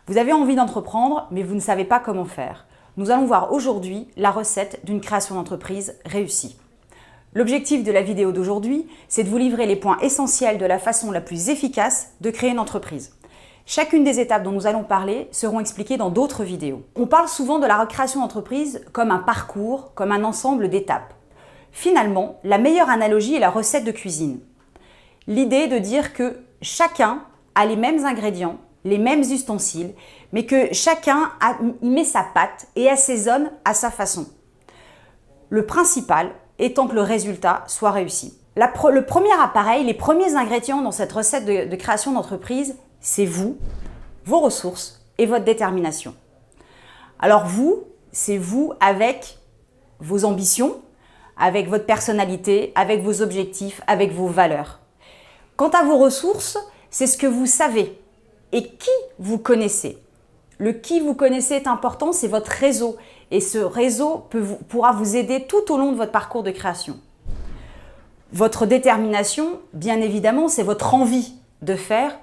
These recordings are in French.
Vous avez envie d'entreprendre, mais vous ne savez pas comment faire. Nous allons voir aujourd'hui la recette d'une création d'entreprise réussie. L'objectif de la vidéo d'aujourd'hui, c'est de vous livrer les points essentiels de la façon la plus efficace de créer une entreprise. Chacune des étapes dont nous allons parler seront expliquées dans d'autres vidéos. On parle souvent de la création d'entreprise comme un parcours, comme un ensemble d'étapes. Finalement, la meilleure analogie est la recette de cuisine. L'idée est de dire que chacun a les mêmes ingrédients, les mêmes ustensiles, mais que chacun y met sa patte et assaisonne à sa façon. Le principal étant que le résultat soit réussi. Le premier appareil, les premiers ingrédients dans cette recette de création d'entreprise, c'est vous, vos ressources et votre détermination. Alors vous, c'est vous avec vos ambitions, avec votre personnalité, avec vos objectifs, avec vos valeurs. Quant à vos ressources, c'est ce que vous savez et qui vous connaissez. Le qui vous connaissez est important, c'est votre réseau. Et ce réseau pourra vous aider tout au long de votre parcours de création. Votre détermination, bien évidemment, c'est votre envie de faire.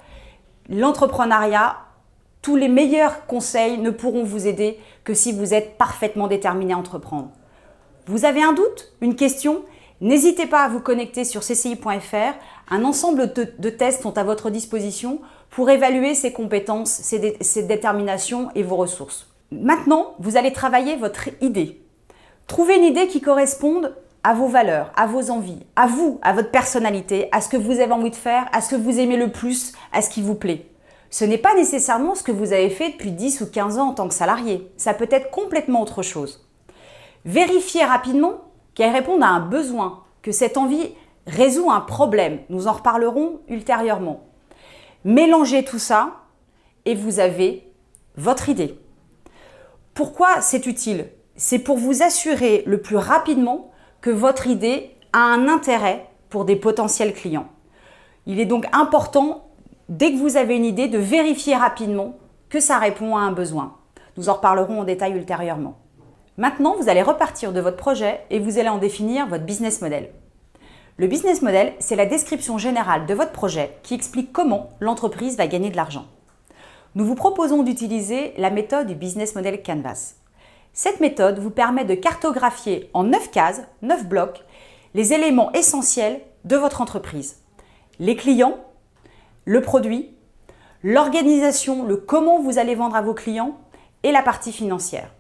L'entrepreneuriat, tous les meilleurs conseils ne pourront vous aider que si vous êtes parfaitement déterminé à entreprendre. Vous avez un doute, une question? N'hésitez pas à vous connecter sur cci.fr. Un ensemble de tests sont à votre disposition pour évaluer ces compétences, cette détermination et vos ressources. Maintenant, vous allez travailler votre idée. Trouvez une idée qui corresponde à vos valeurs, à vos envies, à vous, à votre personnalité, à ce que vous avez envie de faire, à ce que vous aimez le plus, à ce qui vous plaît. Ce n'est pas nécessairement ce que vous avez fait depuis 10 ou 15 ans en tant que salarié. Ça peut être complètement autre chose. Vérifiez rapidement qu'elle réponde à un besoin, que cette envie résout un problème. Nous en reparlerons ultérieurement. Mélangez tout ça et vous avez votre idée. Pourquoi c'est utile? C'est pour vous assurer le plus rapidement que votre idée a un intérêt pour des potentiels clients. Il est donc important, dès que vous avez une idée, de vérifier rapidement que ça répond à un besoin. Nous en reparlerons en détail ultérieurement. Maintenant, vous allez repartir de votre projet et vous allez en définir votre business model. Le business model, c'est la description générale de votre projet qui explique comment l'entreprise va gagner de l'argent. Nous vous proposons d'utiliser la méthode du Business Model Canvas. Cette méthode vous permet de cartographier en 9 cases, 9 blocs, les éléments essentiels de votre entreprise. Les clients, le produit, l'organisation, le comment vous allez vendre à vos clients et la partie financière.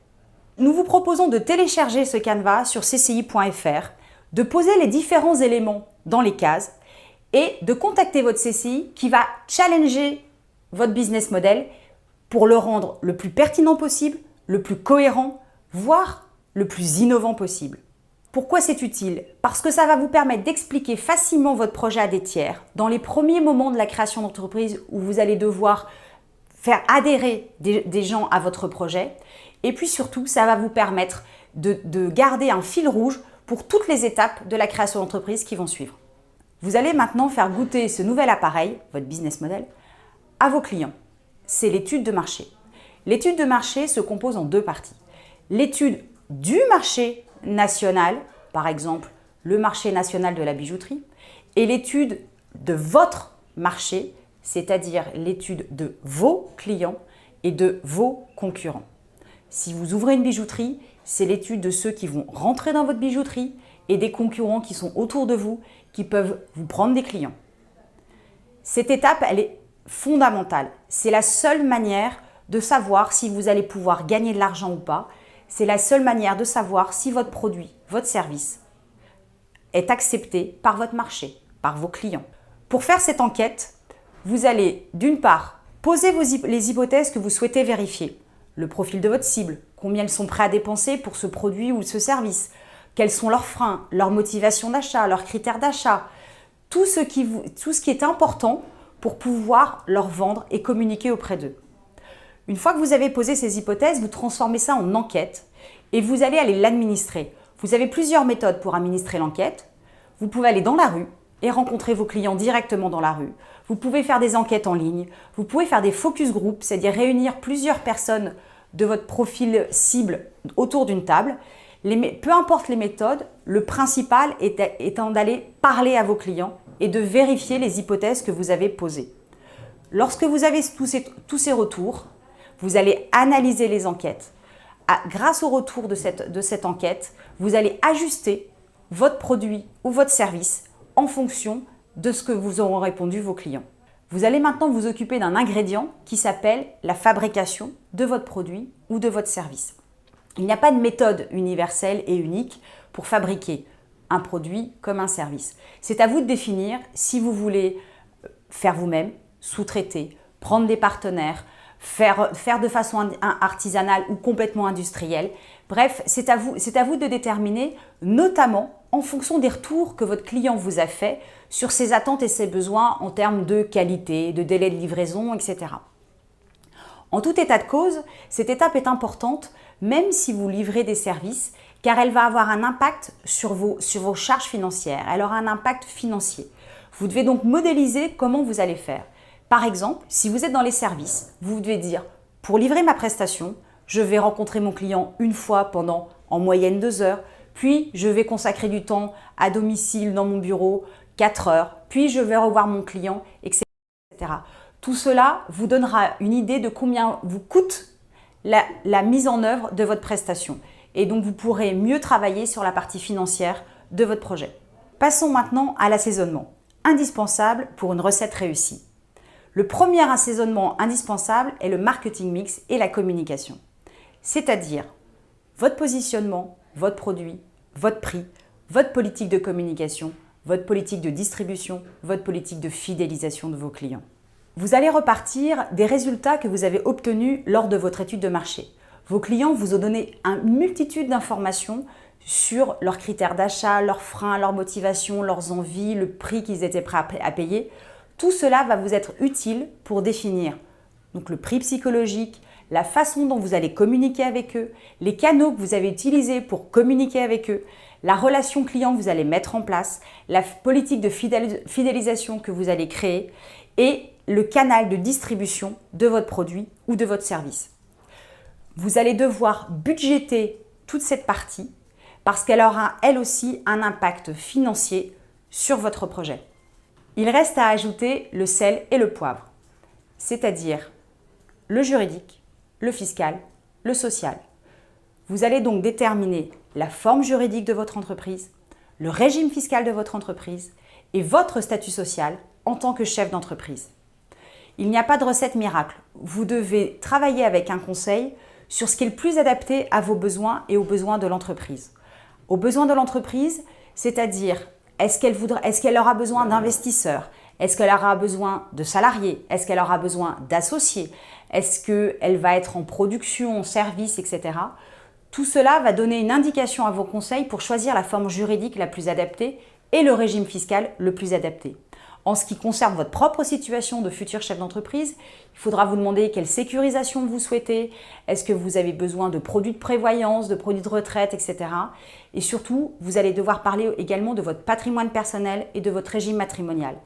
Nous vous proposons de télécharger ce canevas sur cci.fr, de poser les différents éléments dans les cases et de contacter votre CCI qui va challenger votre business model pour le rendre le plus pertinent possible, le plus cohérent, voire le plus innovant possible. Pourquoi c'est utile? Parce que ça va vous permettre d'expliquer facilement votre projet à des tiers dans les premiers moments de la création d'entreprise où vous allez devoir faire adhérer des gens à votre projet. Et puis surtout, ça va vous permettre de garder un fil rouge pour toutes les étapes de la création d'entreprise qui vont suivre. Vous allez maintenant faire goûter ce nouvel appareil, votre business model, à vos clients. C'est l'étude de marché. L'étude de marché se compose en 2 parties. L'étude du marché national, par exemple le marché national de la bijouterie, et l'étude de votre marché, c'est-à-dire l'étude de vos clients et de vos concurrents. Si vous ouvrez une bijouterie, c'est l'étude de ceux qui vont rentrer dans votre bijouterie et des concurrents qui sont autour de vous, qui peuvent vous prendre des clients. Cette étape, elle est fondamentale. C'est la seule manière de savoir si vous allez pouvoir gagner de l'argent ou pas. C'est la seule manière de savoir si votre produit, votre service est accepté par votre marché, par vos clients. Pour faire cette enquête, vous allez d'une part poser les hypothèses que vous souhaitez vérifier. Le profil de votre cible, combien ils sont prêts à dépenser pour ce produit ou ce service, quels sont leurs freins, leurs motivations d'achat, leurs critères d'achat, tout ce qui est important pour pouvoir leur vendre et communiquer auprès d'eux. Une fois que vous avez posé ces hypothèses, vous transformez ça en enquête et vous allez aller l'administrer. Vous avez plusieurs méthodes pour administrer l'enquête. Vous pouvez aller dans la rue et rencontrer vos clients directement dans la rue. Vous pouvez faire des enquêtes en ligne. Vous pouvez faire des focus group, c'est-à-dire réunir plusieurs personnes de votre profil cible autour d'une table. Peu importe les méthodes, le principal étant d'aller parler à vos clients et de vérifier les hypothèses que vous avez posées. Lorsque vous avez tous ces retours, vous allez analyser les enquêtes. Grâce au retour de cette enquête, vous allez ajuster votre produit ou votre service en fonction de ce que vous auront répondu vos clients. Vous allez maintenant vous occuper d'un ingrédient qui s'appelle la fabrication de votre produit ou de votre service. Il n'y a pas de méthode universelle et unique pour fabriquer un produit comme un service. C'est à vous de définir si vous voulez faire vous-même, sous-traiter, prendre des partenaires, faire de façon artisanale ou complètement industrielle. Bref, c'est à vous de déterminer, notamment en fonction des retours que votre client vous a fait sur ses attentes et ses besoins en termes de qualité, de délai de livraison, etc. En tout état de cause, cette étape est importante, même si vous livrez des services, car elle va avoir un impact sur vos charges financières. Elle aura un impact financier. Vous devez donc modéliser comment vous allez faire. Par exemple, si vous êtes dans les services, vous devez dire « Pour livrer ma prestation, je vais rencontrer mon client une fois pendant en moyenne 2 heures, puis je vais consacrer du temps à domicile dans mon bureau 4 heures, puis je vais revoir mon client, etc. » Tout cela vous donnera une idée de combien vous coûte la mise en œuvre de votre prestation. Et donc, vous pourrez mieux travailler sur la partie financière de votre projet. Passons maintenant à l'assaisonnement, indispensable pour une recette réussie. Le premier assaisonnement indispensable est le marketing mix et la communication. C'est-à-dire votre positionnement, votre produit, votre prix, votre politique de communication, votre politique de distribution, votre politique de fidélisation de vos clients. Vous allez repartir des résultats que vous avez obtenus lors de votre étude de marché. Vos clients vous ont donné une multitude d'informations sur leurs critères d'achat, leurs freins, leurs motivations, leurs envies, le prix qu'ils étaient prêts à payer. Tout cela va vous être utile pour définir donc le prix psychologique, la façon dont vous allez communiquer avec eux, les canaux que vous avez utilisés pour communiquer avec eux, la relation client que vous allez mettre en place, la politique de fidélisation que vous allez créer et le canal de distribution de votre produit ou de votre service. Vous allez devoir budgéter toute cette partie parce qu'elle aura elle aussi un impact financier sur votre projet. Il reste à ajouter le sel et le poivre, c'est-à-dire le juridique, le fiscal, le social. Vous allez donc déterminer la forme juridique de votre entreprise, le régime fiscal de votre entreprise et votre statut social en tant que chef d'entreprise. Il n'y a pas de recette miracle. Vous devez travailler avec un conseil sur ce qui est le plus adapté à vos besoins et aux besoins de l'entreprise. Aux besoins de l'entreprise, c'est-à-dire est-ce qu'elle aura besoin d'investisseurs? Est-ce qu'elle aura besoin de salariés? Est-ce qu'elle aura besoin d'associés? Est-ce qu'elle va être en production, en service, etc. Tout cela va donner une indication à vos conseils pour choisir la forme juridique la plus adaptée et le régime fiscal le plus adapté. En ce qui concerne votre propre situation de futur chef d'entreprise, il faudra vous demander quelle sécurisation vous souhaitez, est-ce que vous avez besoin de produits de prévoyance, de produits de retraite, etc. Et surtout, vous allez devoir parler également de votre patrimoine personnel et de votre régime matrimonial.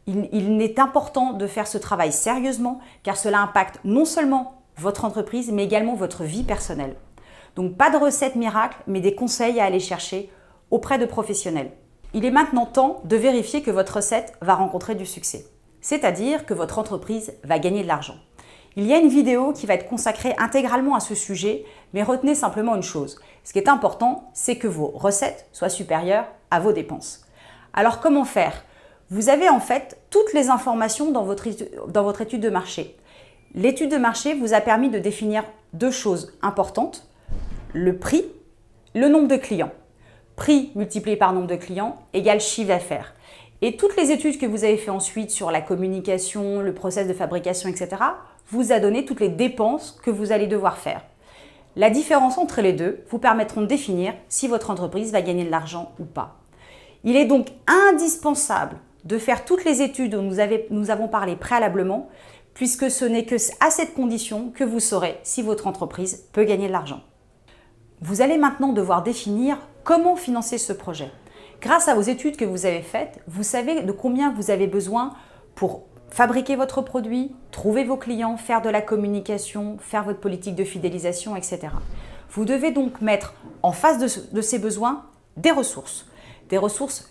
Il est important de faire ce travail sérieusement car cela impacte non seulement votre entreprise mais également votre vie personnelle. Donc pas de recette miracle mais des conseils à aller chercher auprès de professionnels. Il est maintenant temps de vérifier que votre recette va rencontrer du succès, c'est-à-dire que votre entreprise va gagner de l'argent. Il y a une vidéo qui va être consacrée intégralement à ce sujet, mais retenez simplement une chose. Ce qui est important, c'est que vos recettes soient supérieures à vos dépenses. Alors comment faire? Vous avez en fait toutes les informations dans votre étude de marché. L'étude de marché vous a permis de définir 2 choses importantes, le prix, le nombre de clients. Prix multiplié par nombre de clients égale chiffre d'affaires. Et toutes les études que vous avez fait ensuite sur la communication, le process de fabrication, etc., vous a donné toutes les dépenses que vous allez devoir faire. La différence entre les deux vous permettront de définir si votre entreprise va gagner de l'argent ou pas. Il est donc indispensable de faire toutes les études dont nous avons parlé préalablement, puisque ce n'est qu'à cette condition que vous saurez si votre entreprise peut gagner de l'argent. Vous allez maintenant devoir définir comment financer ce projet. Grâce à vos études que vous avez faites, vous savez de combien vous avez besoin pour fabriquer votre produit, trouver vos clients, faire de la communication, faire votre politique de fidélisation, etc. Vous devez donc mettre en face de ces besoins des ressources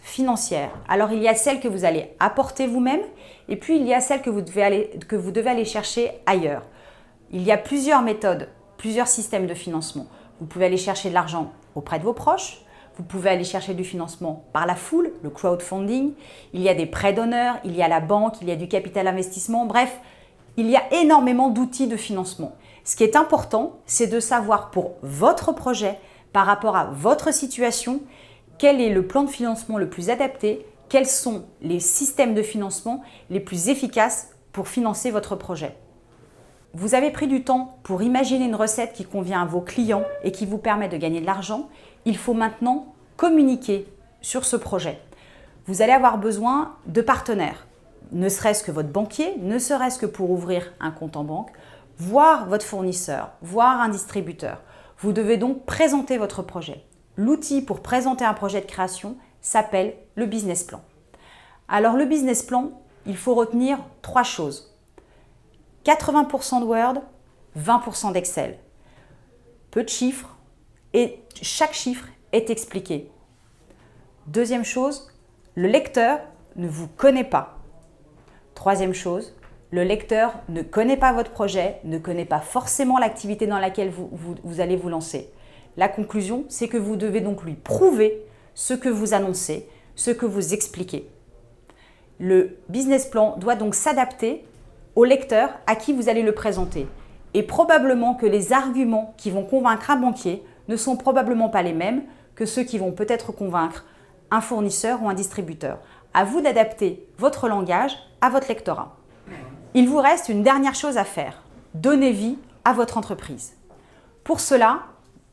financières. Alors il y a celles que vous allez apporter vous-même et puis il y a celles que vous devez aller chercher ailleurs. Il y a plusieurs méthodes, plusieurs systèmes de financement. Vous pouvez aller chercher de l'argent auprès de vos proches, vous pouvez aller chercher du financement par la foule, le crowdfunding, il y a des prêts d'honneur, il y a la banque, il y a du capital investissement, bref, il y a énormément d'outils de financement. Ce qui est important, c'est de savoir pour votre projet, par rapport à votre situation, quel est le plan de financement le plus adapté, quels sont les systèmes de financement les plus efficaces pour financer votre projet. Vous avez pris du temps pour imaginer une recette qui convient à vos clients et qui vous permet de gagner de l'argent. Il faut maintenant communiquer sur ce projet. Vous allez avoir besoin de partenaires, ne serait-ce que votre banquier, ne serait-ce que pour ouvrir un compte en banque, voire votre fournisseur, voire un distributeur. Vous devez donc présenter votre projet. L'outil pour présenter un projet de création s'appelle le business plan. Alors le business plan, il faut retenir 3 choses. 80% de Word, 20% d'Excel. Peu de chiffres et chaque chiffre est expliqué. Deuxième chose, le lecteur ne vous connaît pas. Troisième chose, le lecteur ne connaît pas votre projet, ne connaît pas forcément l'activité dans laquelle vous allez vous lancer. La conclusion, c'est que vous devez donc lui prouver ce que vous annoncez, ce que vous expliquez. Le business plan doit donc s'adapter au lecteur à qui vous allez le présenter. Et probablement que les arguments qui vont convaincre un banquier ne sont probablement pas les mêmes que ceux qui vont peut-être convaincre un fournisseur ou un distributeur. À vous d'adapter votre langage à votre lectorat. Il vous reste une dernière chose à faire. Donner vie à votre entreprise. Pour cela,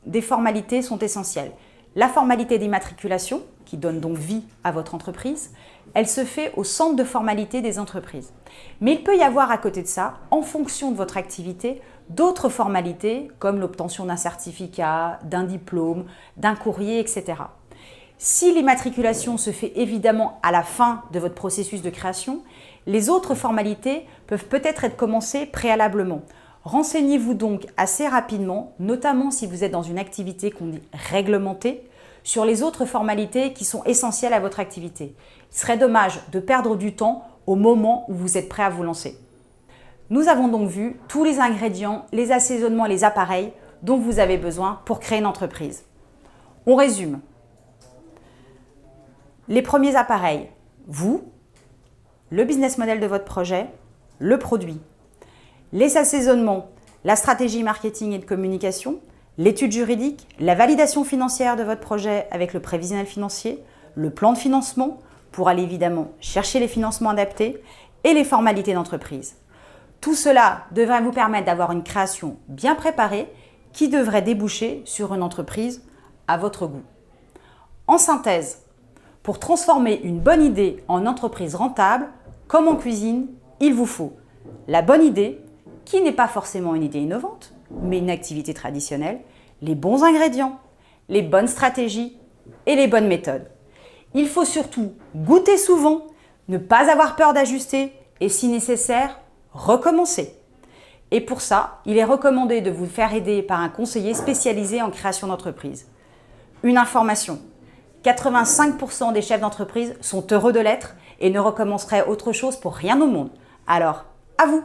des formalités sont essentielles. La formalité d'immatriculation, qui donne donc vie à votre entreprise, elle se fait au centre de formalité des entreprises. Mais il peut y avoir à côté de ça, en fonction de votre activité, d'autres formalités comme l'obtention d'un certificat, d'un diplôme, d'un courrier, etc. Si l'immatriculation se fait évidemment à la fin de votre processus de création, les autres formalités peuvent peut-être être commencées préalablement. Renseignez-vous donc assez rapidement, notamment si vous êtes dans une activité qu'on dit réglementée, sur les autres formalités qui sont essentielles à votre activité. Il serait dommage de perdre du temps au moment où vous êtes prêt à vous lancer. Nous avons donc vu tous les ingrédients, les assaisonnements, les appareils dont vous avez besoin pour créer une entreprise. On résume. Les premiers appareils, vous, le business model de votre projet, le produit. Les assaisonnements, la stratégie marketing et de communication, l'étude juridique, la validation financière de votre projet avec le prévisionnel financier, le plan de financement pour aller évidemment chercher les financements adaptés et les formalités d'entreprise. Tout cela devrait vous permettre d'avoir une création bien préparée qui devrait déboucher sur une entreprise à votre goût. En synthèse, pour transformer une bonne idée en entreprise rentable, comme en cuisine, il vous faut la bonne idée, qui n'est pas forcément une idée innovante, mais une activité traditionnelle, les bons ingrédients, les bonnes stratégies et les bonnes méthodes. Il faut surtout goûter souvent, ne pas avoir peur d'ajuster et si nécessaire, recommencer. Et pour ça, il est recommandé de vous faire aider par un conseiller spécialisé en création d'entreprise. Une information, 85% des chefs d'entreprise sont heureux de l'être et ne recommenceraient autre chose pour rien au monde. Alors, à vous!